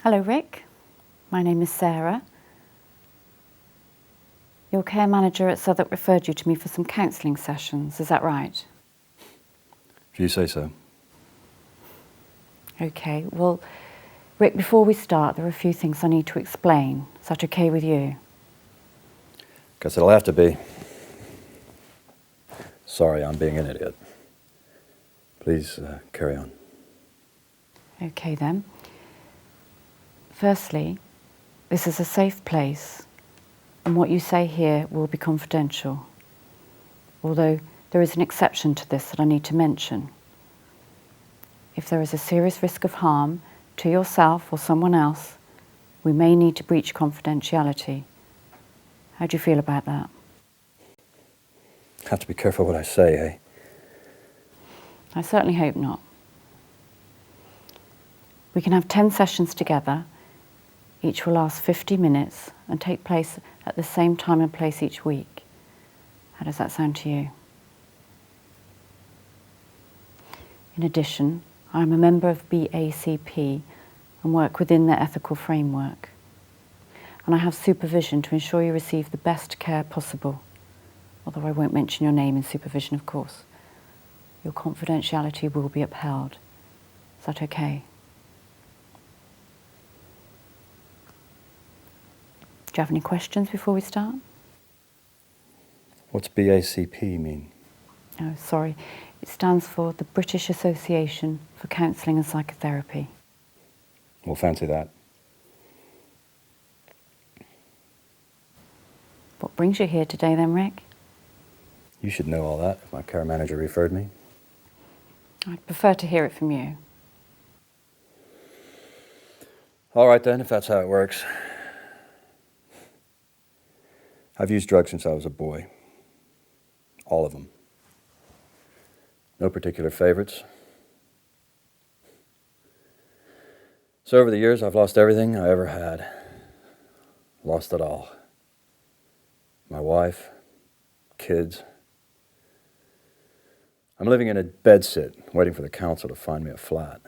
Hello, Rick. My name is Sarah. Your care manager at Southwark referred you to me for some counselling sessions, is that right? If you say so. Okay, well, Rick, before we start, there are a few things I need to explain. Is that okay with you? Guess it'll have to be. Sorry, I'm being an idiot. Please carry on. Okay then. Firstly, this is a safe place, and what you say here will be confidential. Although there is an exception to this that I need to mention. If there is a serious risk of harm to yourself or someone else, we may need to breach confidentiality. How do you feel about that? Have to be careful what I say, eh? I certainly hope not. We can have 10 sessions together. Each will last 50 minutes and take place at the same time and place each week. How does that sound to you? In addition, I am a member of BACP and work within their ethical framework. And I have supervision to ensure you receive the best care possible, although I won't mention your name in supervision, of course. Your confidentiality will be upheld. Is that okay? Do you have any questions before we start? What's BACP mean? Oh, sorry. It stands for the British Association for Counselling and Psychotherapy. We'll fancy that. What brings you here today then, Rick? You should know all that if my care manager referred me. I'd prefer to hear it from you. All right then, if that's how it works. I've used drugs since I was a boy. All of them. No particular favorites. So over the years, I've lost everything I ever had. Lost it all. My wife, kids. I'm living in a bedsit, waiting for the council to find me a flat.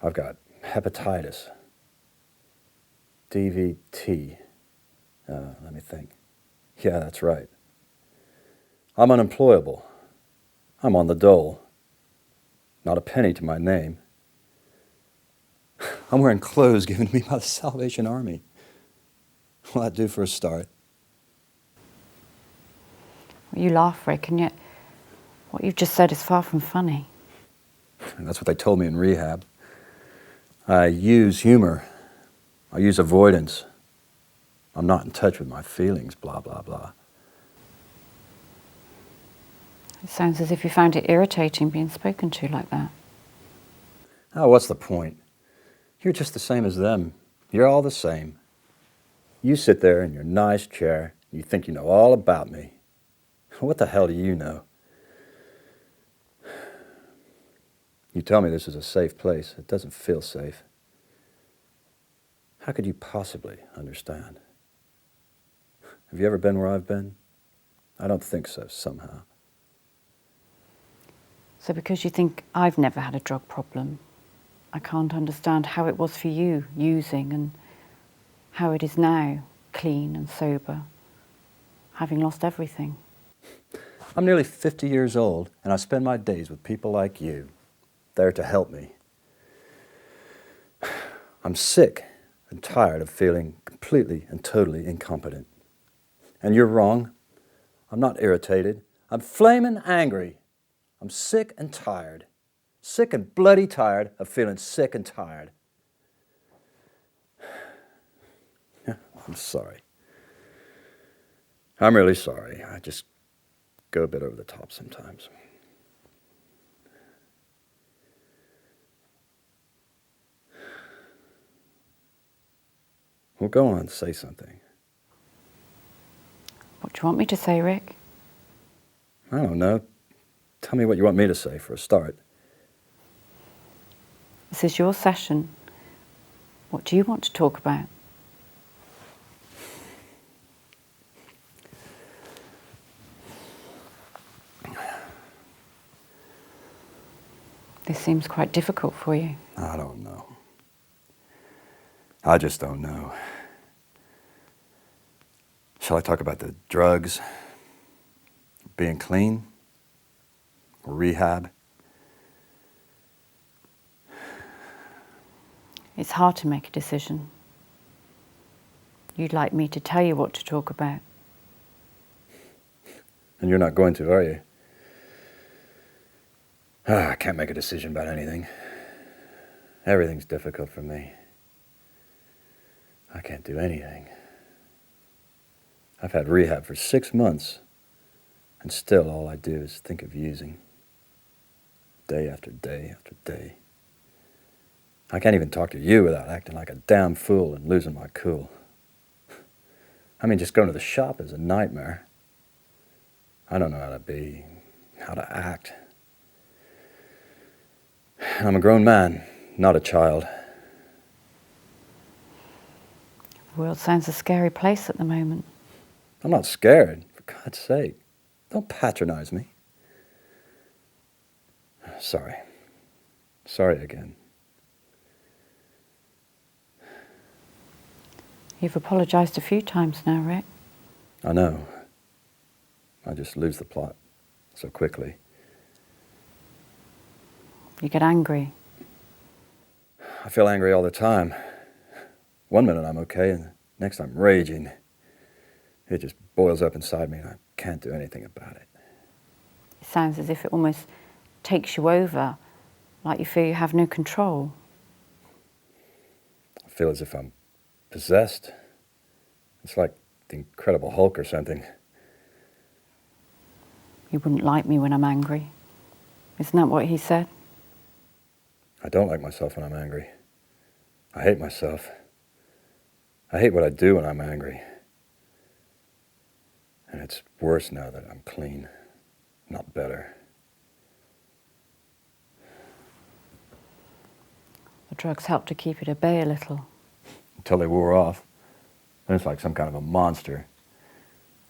I've got hepatitis, DVT. Let me think. Yeah, that's right. I'm unemployable. I'm on the dole. Not a penny to my name. I'm wearing clothes given to me by the Salvation Army. Will that do for a start? Well, you laugh, Rick, and yet what you've just said is far from funny. That's what they told me in rehab. I use humor. I use avoidance. I'm not in touch with my feelings, blah, blah, blah. It sounds as if you found it irritating being spoken to like that. Oh, what's the point? You're just the same as them. You're all the same. You sit there in your nice chair, you think you know all about me. What the hell do you know? You tell me this is a safe place. It doesn't feel safe. How could you possibly understand? Have you ever been where I've been? I don't think so, somehow. So because you think I've never had a drug problem, I can't understand how it was for you using and how it is now, clean and sober, having lost everything. I'm nearly 50 years old, and I spend my days with people like you, there to help me. I'm sick and tired of feeling completely and totally incompetent. And you're wrong. I'm not irritated. I'm flaming angry. I'm sick and tired. Sick and bloody tired of feeling sick and tired. I'm sorry. I'm really sorry. I just go a bit over the top sometimes. Well, go on, say something. What do you want me to say, Rick? I don't know. Tell me what you want me to say for a start. This is your session. What do you want to talk about? This seems quite difficult for you. I don't know. I just don't know. Shall I talk about the drugs, being clean, or rehab? It's hard to make a decision. You'd like me to tell you what to talk about. And you're not going to, are you? I can't make a decision about anything. Everything's difficult for me. I can't do anything. I've had rehab for 6 months, and still all I do is think of using. Day after day after day. I can't even talk to you without acting like a damn fool and losing my cool. I mean, just going to the shop is a nightmare. I don't know how to be, how to act. I'm a grown man, not a child. The world sounds a scary place at the moment. I'm not scared, for God's sake. Don't patronize me. Sorry. Sorry again. You've apologised a few times now, Rick. I know. I just lose the plot so quickly. You get angry. I feel angry all the time. One minute I'm okay, and the next I'm raging. It just boils up inside me, and I can't do anything about it. It sounds as if it almost takes you over, like you feel you have no control. I feel as if I'm possessed. It's like the Incredible Hulk or something. You wouldn't like me when I'm angry. Isn't that what he said? I don't like myself when I'm angry. I hate myself. I hate what I do when I'm angry. And it's worse now that I'm clean, not better. The drugs helped to keep it at bay a little. Until they wore off. Then it's like some kind of a monster.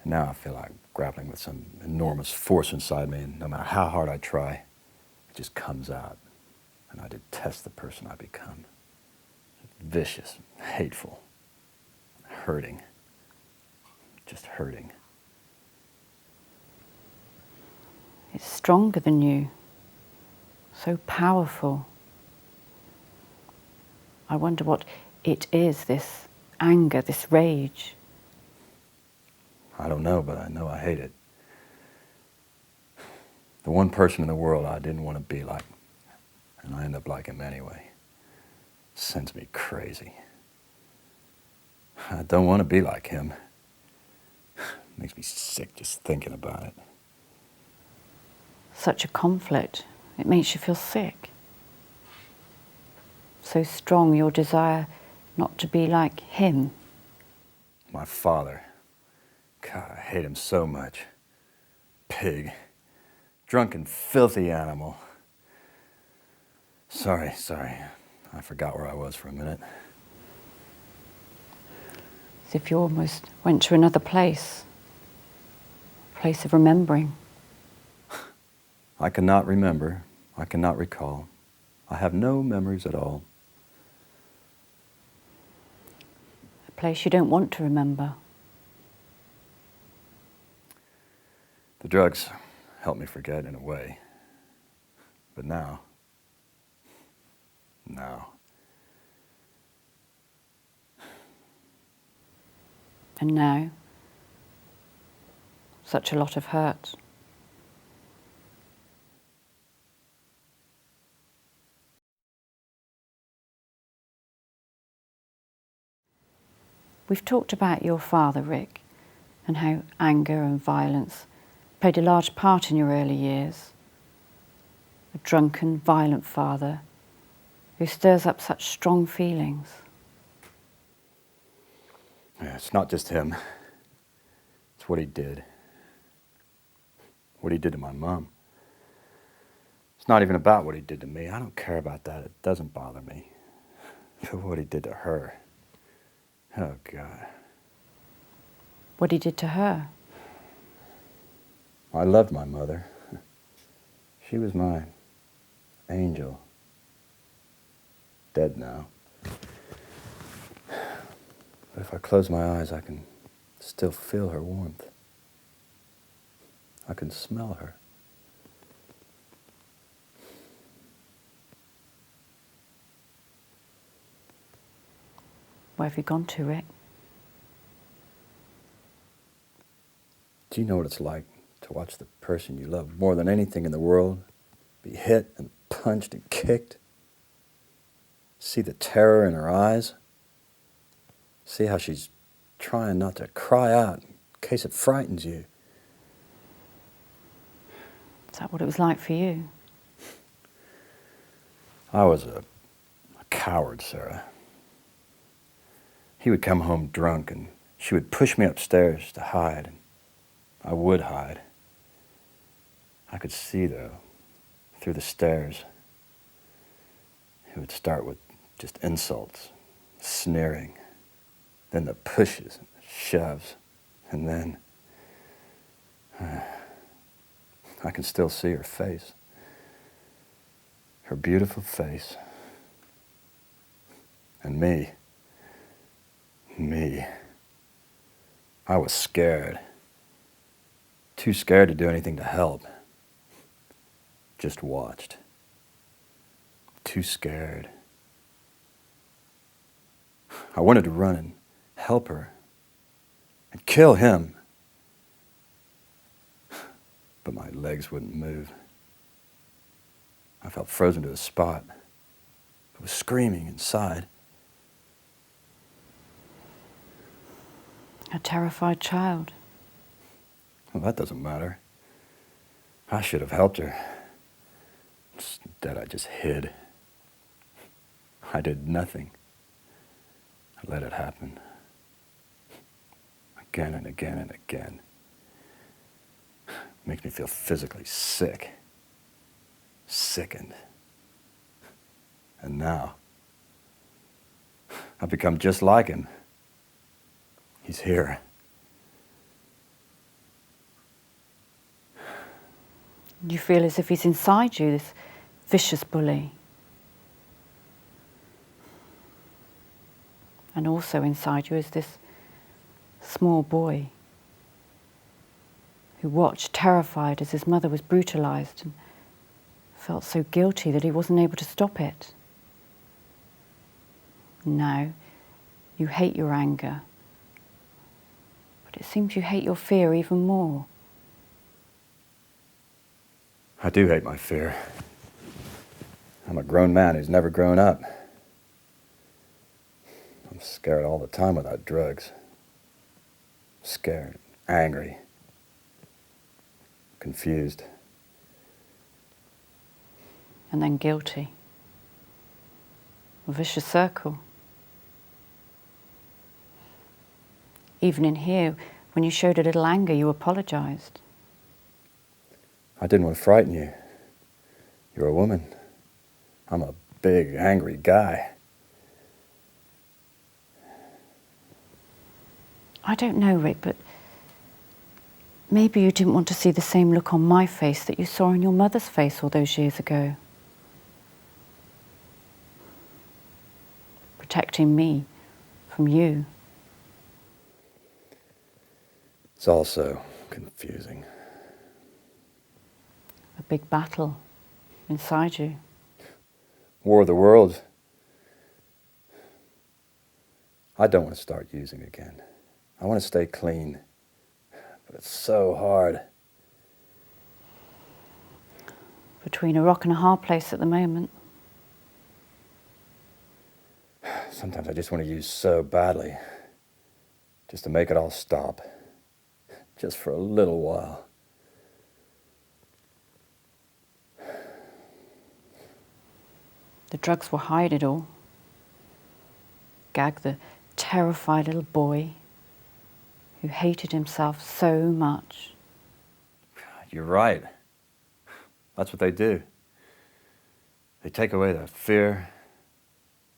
And now I feel like grappling with some enormous force inside me, and no matter how hard I try, it just comes out. And I detest the person I become. Vicious, hateful, hurting. Just hurting. It's stronger than you. So powerful. I wonder what it is, this anger, this rage. I don't know, but I know I hate it. The one person in the world I didn't want to be like, and I end up like him anyway. Sends me crazy. I don't want to be like him. Makes me sick just thinking about it. Such a conflict. It makes you feel sick. So strong, your desire not to be like him. My father. God, I hate him so much. Pig. Drunken, filthy animal. Sorry. I forgot where I was for a minute. As if you almost went to another place. A place of remembering. I cannot remember. I cannot recall. I have no memories at all. A place you don't want to remember. The drugs help me forget in a way. But now. And now, such a lot of hurt. We've talked about your father, Rick, and how anger and violence played a large part in your early years. A drunken, violent father who stirs up such strong feelings. Yeah, it's not just him. It's what he did. What he did to my mom. It's not even about what he did to me. I don't care about that. It doesn't bother me. But what he did to her. Oh, God. What he did to her. I loved my mother. She was my angel. Dead now. But if I close my eyes, I can still feel her warmth. I can smell her. Where have you gone to, Rick? Do you know what it's like to watch the person you love more than anything in the world be hit and punched and kicked? See the terror in her eyes? See how she's trying not to cry out in case it frightens you? Is that what it was like for you? I was a coward, Sarah. He would come home drunk and she would push me upstairs to hide. And I would hide. I could see, though, through the stairs. He would start with just insults, sneering, then the pushes and the shoves, and then I can still see her face, her beautiful face, and me. I was scared, too scared to do anything to help. Just watched. Too scared. I wanted to run and help her and kill him, but my legs wouldn't move. I felt frozen to the spot. I was screaming inside. A terrified child. Well, that doesn't matter. I should have helped her. Instead, I just hid. I did nothing. I let it happen. Again and again and again. Makes me feel physically sick. Sickened. And now, I've become just like him. He's here. You feel as if he's inside you, this vicious bully. And also inside you is this small boy who watched terrified as his mother was brutalized and felt so guilty that he wasn't able to stop it. Now, you hate your anger, but it seems you hate your fear even more. I do hate my fear. I'm a grown man who's never grown up. I'm scared all the time without drugs. Scared, angry, confused. And then guilty. A vicious circle. Even in here, when you showed a little anger, you apologized. I didn't want to frighten you. You're a woman. I'm a big, angry guy. I don't know, Rick, but maybe you didn't want to see the same look on my face that you saw on your mother's face all those years ago. Protecting me from you. It's all so confusing. A big battle inside you. War of the Worlds. I don't want to start using again. I want to stay clean. But it's so hard. Between a rock and a hard place at the moment. Sometimes I just want to use so badly. Just to make it all stop. Just for a little while. The drugs will hide it all. Gag the terrified little boy who hated himself so much. You're right. That's what they do. They take away the fear,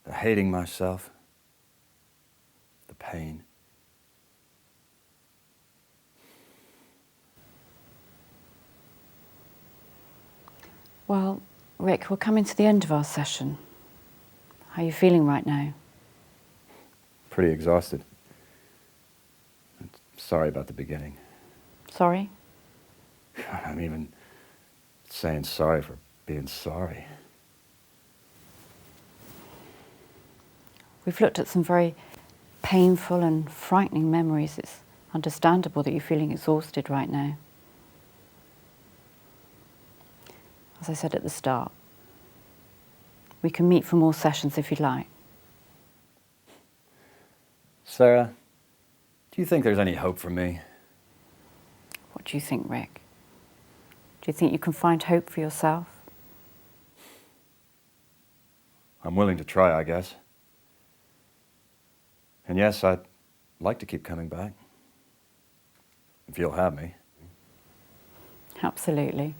the hating myself, the pain. Well, Rick, we're coming to the end of our session. How are you feeling right now? Pretty exhausted. Sorry about the beginning. Sorry? I'm even saying sorry for being sorry. We've looked at some very painful and frightening memories. It's understandable that you're feeling exhausted right now. As I said at the start, we can meet for more sessions if you'd like. Sarah, do you think there's any hope for me? What do you think, Rick? Do you think you can find hope for yourself? I'm willing to try, I guess. And yes, I'd like to keep coming back. If you'll have me. Absolutely.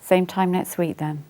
Same time next week then.